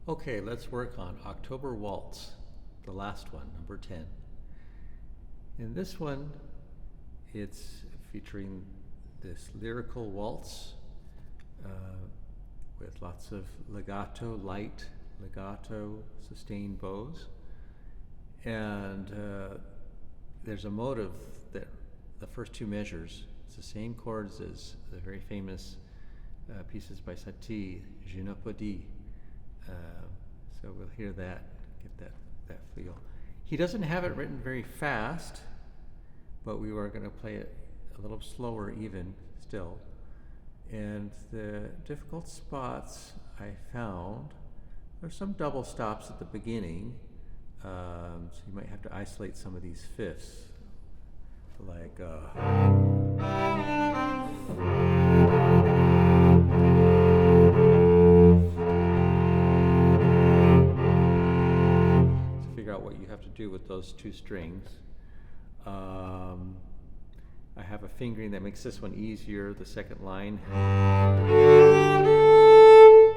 Okay, let's work on October Waltz, the last one, number 10. In this one, it's featuring this lyrical waltz with lots of legato, light legato, sustained bows. And there's a motive that the first two measures, it's the same chords as the very famous pieces by Satie, Je ne peux dire. So we'll hear that, get that feel. He doesn't have it written very fast, but we are going to play it a little slower even still. And the difficult spots I found, there's some double stops at the beginning, so you might have to isolate some of these fifths, like to do with those two strings. I have a fingering that makes this one easier, the second line.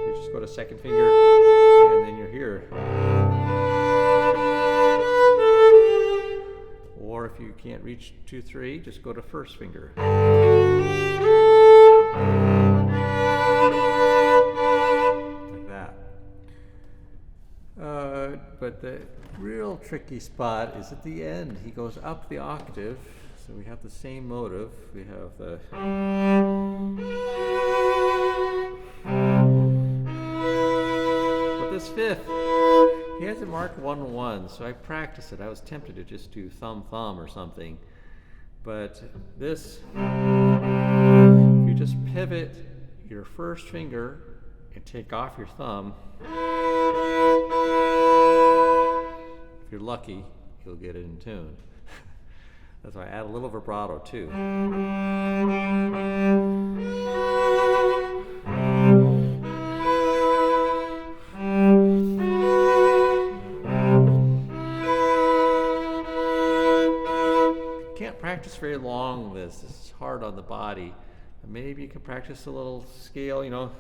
You just go to second finger and then you're here. Or if you can't reach 2-3, just go to first finger. Like that. But the real tricky spot is at the end. He goes up the octave, so we have the same motive. We have the but this fifth, he has it marked 1-1, so I practiced it. I was tempted to just do thumb or something, but this, if you just pivot your first finger and take off your thumb, if you're lucky, you'll get it in tune. That's why I add a little vibrato too. Can't practice very long with this. This is hard on the body. Maybe you can practice a little scale, you know.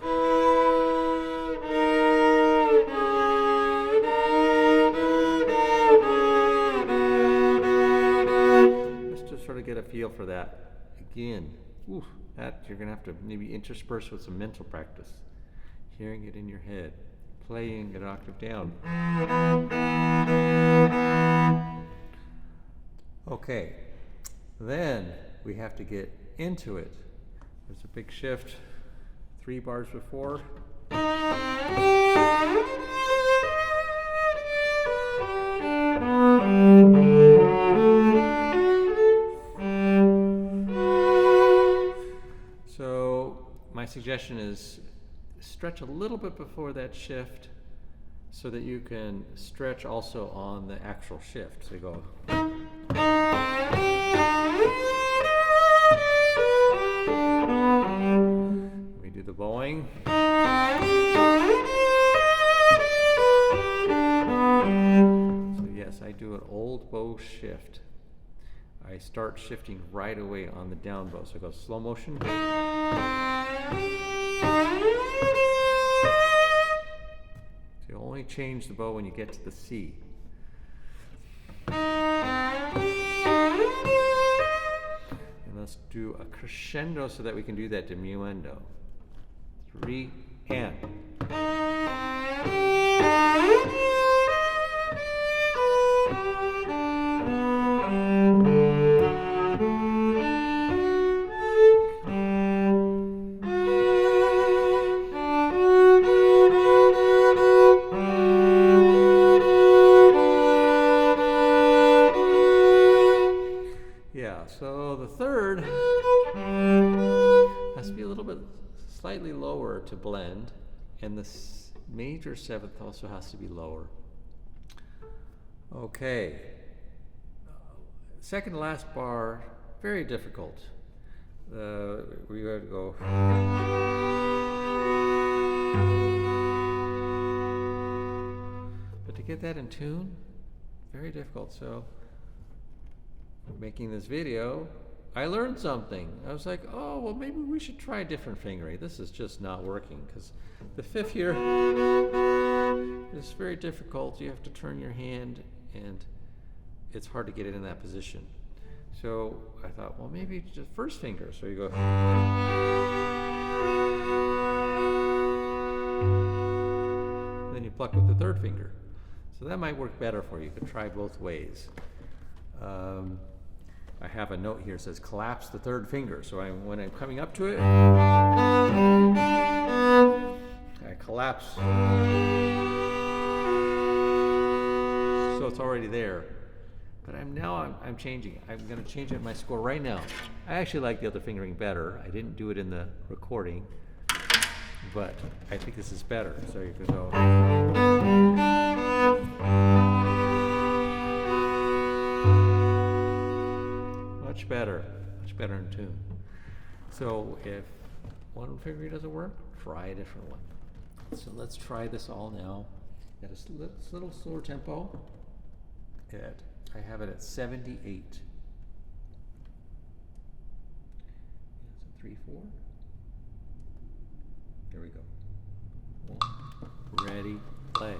Sort of get a feel for that. Again, that you're going to have to maybe intersperse with some mental practice. Hearing it in your head, playing an octave down. Okay, then we have to get into it. There's a big shift, 3 bars before. My suggestion is stretch a little bit before that shift so that you can stretch also on the actual shift. So you go. We do the bowing. So yes, I do an old bow shift. I start shifting right away on the down bow. So I go slow motion. So you only change the bow when you get to the C. And let's do a crescendo so that we can do that diminuendo. 3 and. So the third has to be a little bit slightly lower to blend, and the major seventh also has to be lower. Okay, second to last bar, very difficult. We have to go. But to get that in tune, very difficult. So making this video, I learned something. I was like, oh, well, maybe we should try different fingering. This is just not working because the fifth here is very difficult. You have to turn your hand and it's hard to get it in that position. So I thought, well, maybe just first finger. So you go, then you pluck with the third finger. So that might work better for you. You could try both ways. I have a note here that says collapse the third finger. So when I'm coming up to it, I collapse. So it's already there. But I'm changing. I'm going to change it in my score right now. I actually like the other fingering better. I didn't do it in the recording, but I think this is better. So you can go. Much better in tune. So if one fingering doesn't work, try a different one. So let's try this all now at a little slower tempo. I have it at 78. It's a 3/4. Here we go. 1, ready, play.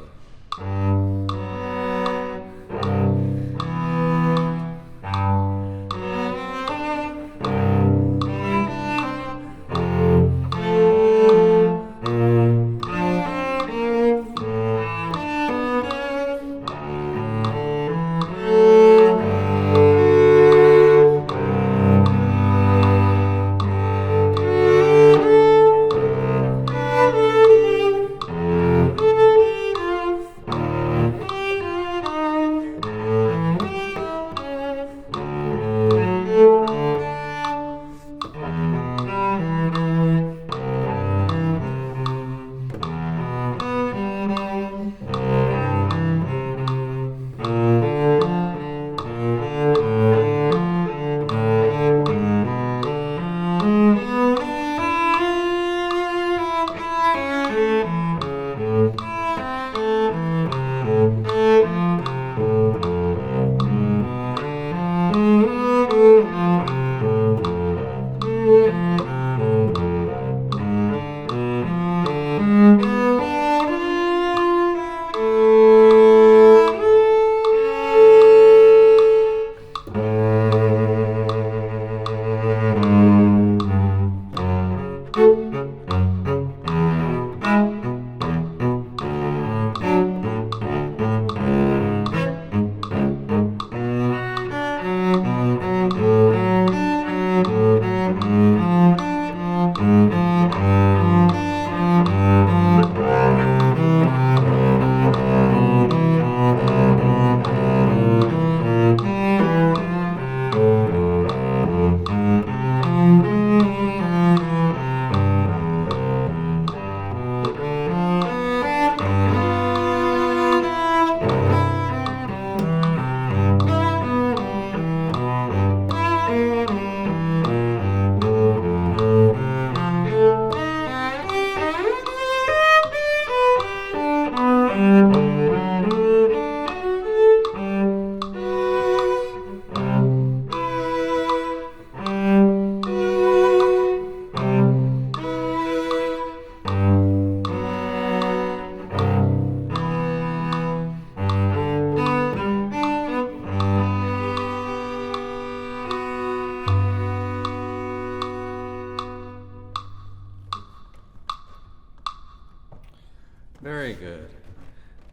Very good.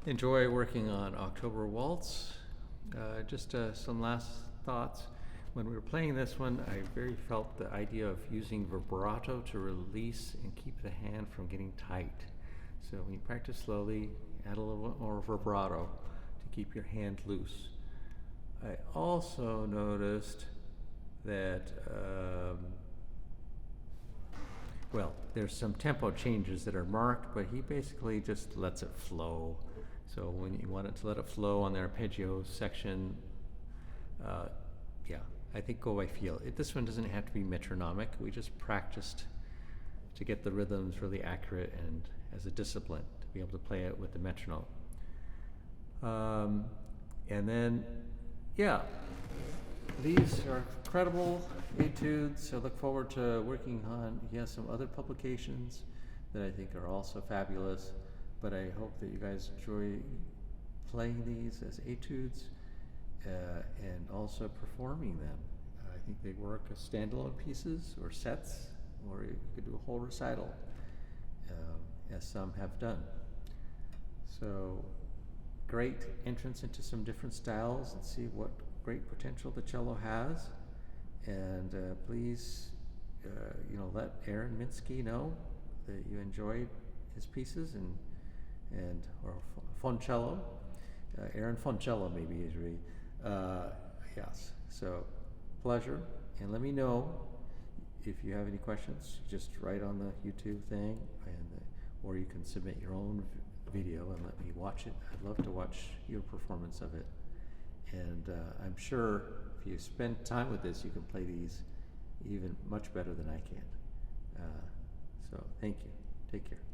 Enjoy working on October Waltz. Just some last thoughts. When we were playing this one, I very felt the idea of using vibrato to release and keep the hand from getting tight. So when you practice slowly, add a little bit more vibrato to keep your hand loose. I also noticed that, well, there's some tempo changes that are marked, but he basically just lets it flow. So when you want it to let it flow on the arpeggio section, yeah, I think go by feel. This one doesn't have to be metronomic. We just practiced to get the rhythms really accurate and as a discipline to be able to play it with the metronome. And then, yeah, these are incredible etudes. I look forward to working on, he has some other publications that I think are also fabulous, but I hope that you guys enjoy playing these as etudes and also performing them. I think they work as standalone pieces or sets, or you could do a whole recital, as some have done. So great entrance into some different styles and see what great potential the cello has. And please, let Aaron Minsky know that you enjoyed his pieces or Foncello. Aaron Foncello maybe is really, yes. So pleasure, and let me know if you have any questions. Just write on the YouTube thing, or you can submit your own video and let me watch it. I'd love to watch your performance of it. And I'm sure if you spend time with this, you can play these even much better than I can. So thank you. Take care.